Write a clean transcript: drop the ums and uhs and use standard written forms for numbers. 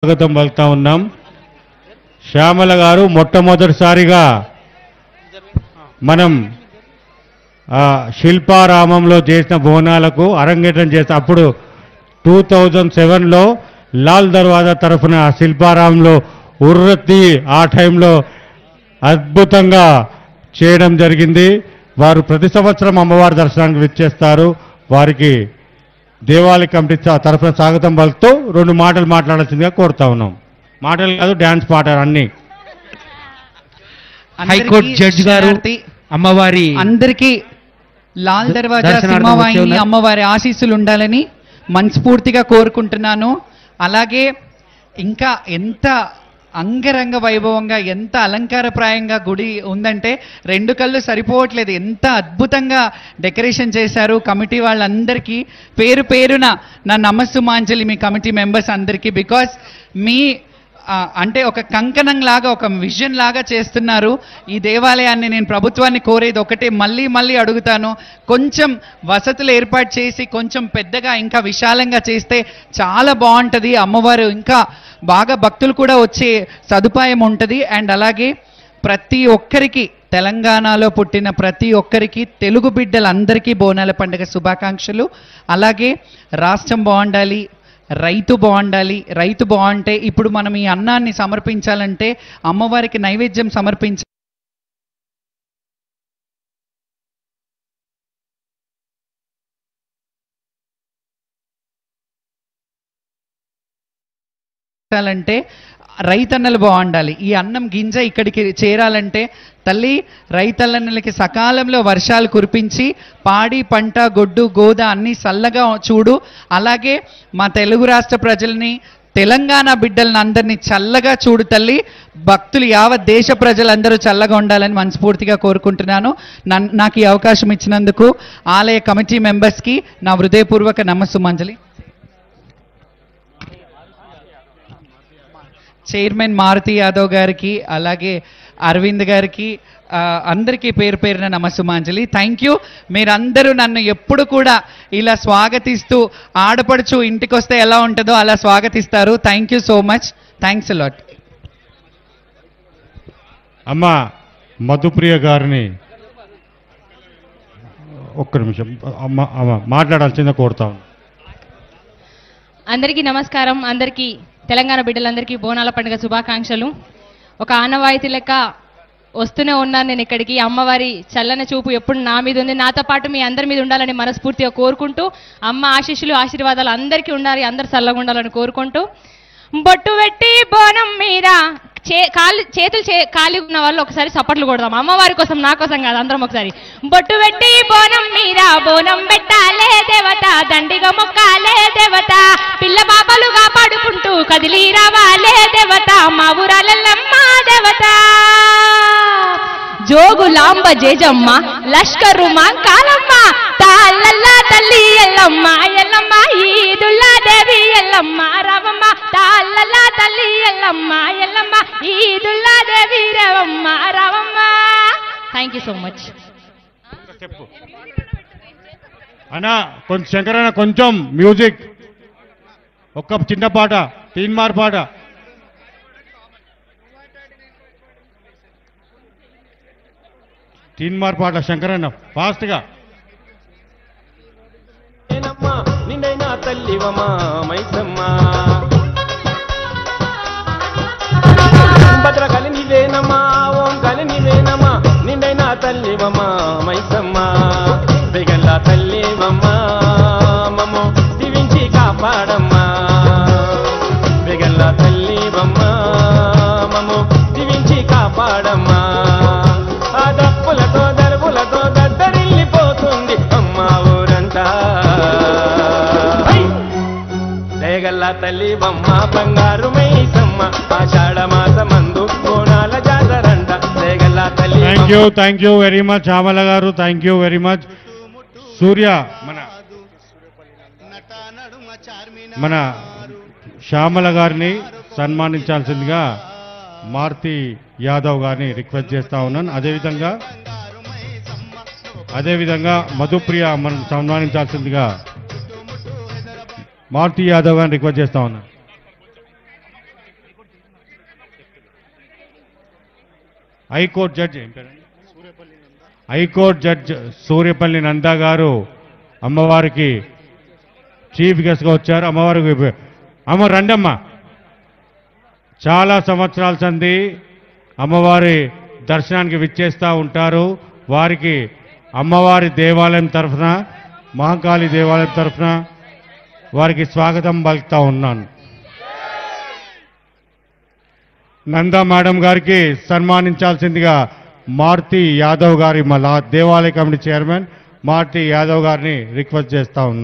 స్వాగతం పలుకుతా ఉన్నాం. శ్యామల గారు మొట్టమొదటిసారిగా మనం శిల్పారామంలో చేసిన బోనాలకు అరంగేట్రం చేసిన అప్పుడు 2007లో లాల్ దర్వాజా తరఫున శిల్పారామంలో ఉర్రత్తి ఆ టైంలో అద్భుతంగా చేయడం జరిగింది. వారు ప్రతి సంవత్సరం అమ్మవారి దర్శనానికి విచ్చేస్తారు. వారికి దేవాలయ కమిటీ తరఫున స్వాగతం పలుకుతూ 2 మాటలు మాట్లాడాల్సిందిగా కోరుతా ఉన్నాం. మాటలు కాదు, డ్యాన్స్ పాటలు అన్ని. హైకోర్టు జడ్జి గారు అమ్మవారి అందరికీ లాల్ దర్వాజా సింహవాహిని అమ్మవారి ఆశీస్సులు ఉండాలని మనస్ఫూర్తిగా కోరుకుంటున్నాను. అలాగే ఇంకా ఎంత అంగరంగ వైభవంగా ఎంత అలంకారప్రాయంగా గుడి ఉందంటే 2 కళ్ళు సరిపోవట్లేదు. ఎంత అద్భుతంగా డెకరేషన్ చేశారు కమిటీ వాళ్ళందరికీ. పేరు పేరున నా నమస్సుమాంజలి మీ కమిటీ మెంబర్స్ అందరికీ. బికాస్ మీ అంటే ఒక కంకణం లాగా ఒక విజన్ లాగా చేస్తున్నారు ఈ దేవాలయాన్ని. నేను ప్రభుత్వాన్ని కోరేది ఒకటే, మళ్ళీ మళ్ళీ అడుగుతాను, కొంచెం వసతులు ఏర్పాటు చేసి కొంచెం పెద్దగా ఇంకా విశాలంగా చేస్తే చాలా బాగుంటుంది. అమ్మవారు ఇంకా బాగా భక్తులు కూడా వచ్చే సదుపాయం ఉంటుంది. అండ్ అలాగే ప్రతి ఒక్కరికి, తెలంగాణలో పుట్టిన ప్రతి ఒక్కరికి, తెలుగు బిడ్డలందరికీ బోనాల పండుగ శుభాకాంక్షలు. అలాగే రాష్ట్రం బాగుండాలి, రైతు బాగుండాలి. రైతు బాగుంటే ఇప్పుడు మనం ఈ అన్నాన్ని సమర్పించాలంటే అమ్మవారికి నైవేద్యం సమర్పించాలంటే రైతన్నలు బాగుండాలి. ఈ అన్నం గింజ ఇక్కడికి చేరాలంటే తల్లి రైతన్నలకి సకాలంలో వర్షాలు కురిపించి పాడి పంట గొడ్డు గోద అన్నీ చల్లగా చూడు. అలాగే మా తెలుగు రాష్ట్ర ప్రజల్ని, తెలంగాణ బిడ్డలను అందరినీ చల్లగా చూడు తల్లి. భక్తులు యావత్ దేశ ప్రజలందరూ చల్లగా ఉండాలని మనస్ఫూర్తిగా కోరుకుంటున్నాను. నాకు ఈ అవకాశం ఇచ్చినందుకు ఆలయ కమిటీ మెంబర్స్కి నా హృదయపూర్వక నమస్సుమాంజలి. చైర్మన్ మారుతి యాదవ్ గారికి, అలాగే అరవింద్ గారికి, అందరికీ పేరు పేరున నమస్సుమాంజలి. Thank you. మీరందరూ నన్ను ఎప్పుడు కూడా ఇలా స్వాగతిస్తూ, ఆడపడుచు ఇంటికి వస్తే ఎలా ఉంటుందో అలా స్వాగతిస్తారు. Thank you so much. Thanks a lot. అమ్మ మధుప్రియ గారిని ఒక్క నిమిషం అమ్మ మాట్లాడాల్సిందే కోరుతా ఉన్నాం. అందరికీ నమస్కారం. అందరికీ తెలంగాణ బిడ్డలందరికీ బోనాల పండుగ శుభాకాంక్షలు. ఒక ఆనవాయితీ లెక్క వస్తూనే ఉన్నాను నేను ఇక్కడికి. అమ్మవారి చల్లని చూపు ఎప్పుడు నా మీద ఉంది, నాతో పాటు మీ అందరి మీద ఉండాలని మనస్ఫూర్తిగా కోరుకుంటూ, అమ్మ ఆశీస్సులు ఆశీర్వాదాలు అందరికీ ఉండాలి, అందరు చల్లగా ఉండాలని కోరుకుంటూ, బొట్టు పెట్టి బోనం మీద చేతులు ఖాళీ ఉన్న వాళ్ళు ఒకసారి చప్పట్లు కొడదాం. అమ్మవారి కోసం, నా కోసం కాదు, అందరం ఒకసారి. బొట్టు పెట్టి బోనం మీద బోనం పెట్టాలే దేవత, దండిగా మొక్కాలే దేవత, పిల్ల బాబలుగా పడుకుంటూ కదిలి రావాలే దేవత, మా ఊరాలమ్మ దేవత. జోగులాంబ జేజమ్మ లష్కరు మాంకాలమ్మ, తాళ్ళల్లా తల్లి ఎల్లమ్మ ఎల్లమ్మ, ఈదుల్లా దేవి ఎల్లమ్మ రావమ్మ, తాళ్ళల్లా తల్లి ఎల్లమ్మ ఎల్లమ్మ, ఈదుల్లా దేవి రేవమ్మ రావమ్మ. Thank you so much. చెప్పు అన్నా. కొంచెం శంకరన్న, కొంచెం మ్యూజిక్, ఒక్క చిన్న పాట, తీన్మార్ పాట. తీన్మార్ పాట శంకరన్న ఫాస్ట్గా. నిన్నైనా తల్లివమా మైసమ్మా, భద్ర కలి నీవేనమ్మా, ఓం కలి నీవేనమ్మా, నిన్నైనా తల్లివమా మైసమ్మా, బిగల్లా తల్లివమ్మా, మమ్ము దీవించి కాపాడమ్మా, బిగల్లా తల్లివమ్మా, మమ్ము దీవించి కాపాడమ్మా. ఆ దప్పులతో దరుపులతో దద్దరిల్లిపోతుంది అమ్మ ఊరంతా. దేగల్లా తల్లి బొమ్మ బంగారు మైసమ్మ, ఆషాఢ మాసమందు బోనాల జాతరంట. దేగల్లా తల్లి. Thank you very much Shyamala garu. Thank you very much. Surya మన శ్యామల గారిని సన్మానించాల్సిందిగా మారుతి యాదవ్ గారిని రిక్వెస్ట్ చేస్తా ఉన్నాను. అదేవిధంగా మధుప్రియ మనం సన్మానించాల్సిందిగా మారుతి యాదవ్ గారిని రిక్వెస్ట్ చేస్తా ఉన్నాను. హైకోర్టు జడ్జి ఏం పేరండి? హైకోర్టు జడ్జి సూర్యపల్లి నందా గారు అమ్మవారికి చీఫ్ గెస్ట్గా వచ్చారు. అమ్మవారికి అమ్మ రండమ్మ. చాలా సంవత్సరాల సంది అమ్మవారి దర్శనానికి విచ్చేస్తూ ఉంటారు. వారికి అమ్మవారి దేవాలయం తరఫున, మహాకాళి దేవాలయం తరఫున వారికి స్వాగతం పలుకుతా ఉన్నాను. నందా మేడం గారికి సన్మానించాల్సిందిగా మారుతి యాదవ్ గారి దేవాలయ కమిటీ చైర్మన్ మారుతి యాదవ్ గారిని రిక్వెస్ట్ చేస్తా ఉన్నాను.